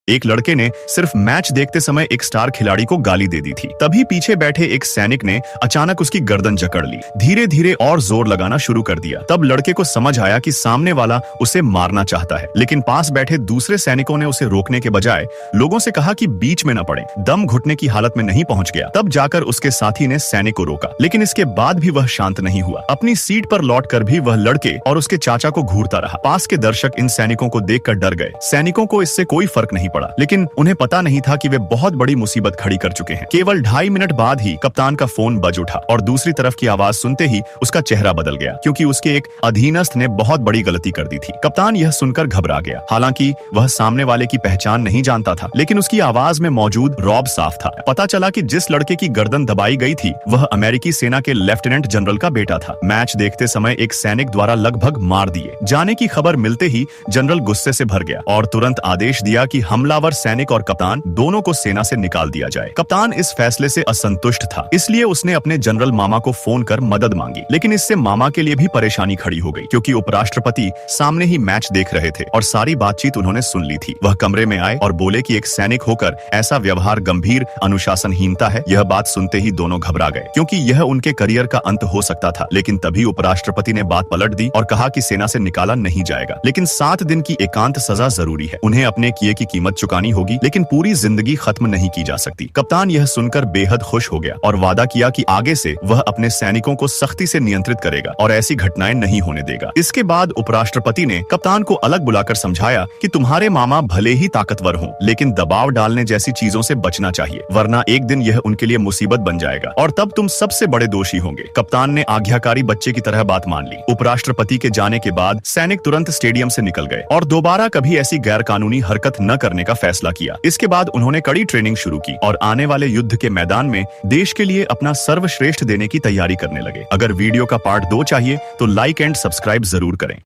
एक लड़के ने सिर्फ मैच देखते समय एक स्टार खिलाड़ी को गाली दे दी थी। तभी पीछे बैठे एक सैनिक ने अचानक उसकी गर्दन जकड़ ली, धीरे धीरे और जोर लगाना शुरू कर दिया। तब लड़के को समझ आया कि सामने वाला उसे मारना चाहता है, लेकिन पास बैठे दूसरे सैनिकों ने उसे रोकने के बजाय लोगों से कहा कि बीच में न पड़े। दम घुटने की हालत में नहीं पहुंच गया। तब जाकर उसके साथी ने सैनिक को रोका, लेकिन इसके बाद भी वह शांत नहीं हुआ। अपनी सीट पर लौटकर भी वह लड़के और उसके चाचा को घूरता रहा। पास के दर्शक इन सैनिकों को देखकर डर गए। सैनिकों को इससे कोई फर्क नहीं पड़ा, लेकिन उन्हें पता नहीं था कि वे बहुत बड़ी मुसीबत खड़ी कर चुके हैं। केवल 2.5 मिनट बाद ही कप्तान का फोन बज उठा और दूसरी तरफ की आवाज सुनते ही उसका चेहरा बदल गया, क्योंकि उसके एक अधीनस्थ ने बहुत बड़ी गलती कर दी थी। कप्तान यह सुनकर घबरा गया। हालांकि वह सामने वाले की पहचान नहीं जानता था, लेकिन उसकी आवाज में मौजूद रौब साफ था। पता चला कि जिस लड़के की गर्दन दबाई गई थी वह अमेरिकी सेना के लेफ्टिनेंट जनरल का बेटा था। मैच देखते समय एक सैनिक द्वारा लगभग मार दिए जाने की खबर मिलते ही जनरल गुस्से से भर गया और तुरंत आदेश दिया कि हमलावर सैनिक और कप्तान दोनों को सेना से निकाल दिया जाए। कप्तान इस फैसले से असंतुष्ट था, इसलिए उसने अपने जनरल मामा को फोन कर मदद मांगी। लेकिन इससे मामा के लिए भी परेशानी खड़ी हो गई, क्योंकि उपराष्ट्रपति सामने ही मैच देख रहे थे और सारी बातचीत उन्होंने सुन ली थी। वह कमरे में आए और बोले कि एक सैनिक होकर ऐसा व्यवहार गंभीर अनुशासनहीनता है। यह बात सुनते ही दोनों घबरा गए, क्योंकि यह उनके करियर का अंत हो सकता था। लेकिन तभी उपराष्ट्रपति ने बात पलट दी और कहा कि सेना से निकाला नहीं जाएगा, लेकिन 7 दिन की एकांत सजा जरूरी है। उन्हें अपने किए की कीमत चुकानी होगी, लेकिन पूरी जिंदगी खत्म नहीं की जा सकती। कप्तान यह सुनकर बेहद खुश हो गया और वादा किया कि आगे से वह अपने सैनिकों को सख्ती से नियंत्रित करेगा और ऐसी घटनाएं नहीं होने देगा। इसके बाद उपराष्ट्रपति ने कप्तान को अलग बुलाकर समझाया कि तुम्हारे मामा भले ही ताकतवर हों, लेकिन दबाव डालने जैसी चीजों से बचना चाहिए, वरना एक दिन यह उनके लिए मुसीबत बन जाएगा और तब तुम सबसे बड़े दोषी होंगे। कप्तान ने आज्ञाकारी बच्चे की तरह बात मान ली। उपराष्ट्रपति के जाने के बाद सैनिक तुरंत स्टेडियम से निकल गए और दोबारा कभी ऐसी गैरकानूनी हरकत न करने का फैसला किया। इसके बाद उन्होंने कड़ी ट्रेनिंग शुरू की और आने वाले युद्ध के मैदान में देश के लिए अपना सर्वश्रेष्ठ देने की तैयारी करने लगे। अगर वीडियो का पार्ट 2 चाहिए तो लाइक एंड सब्सक्राइब जरूर करें।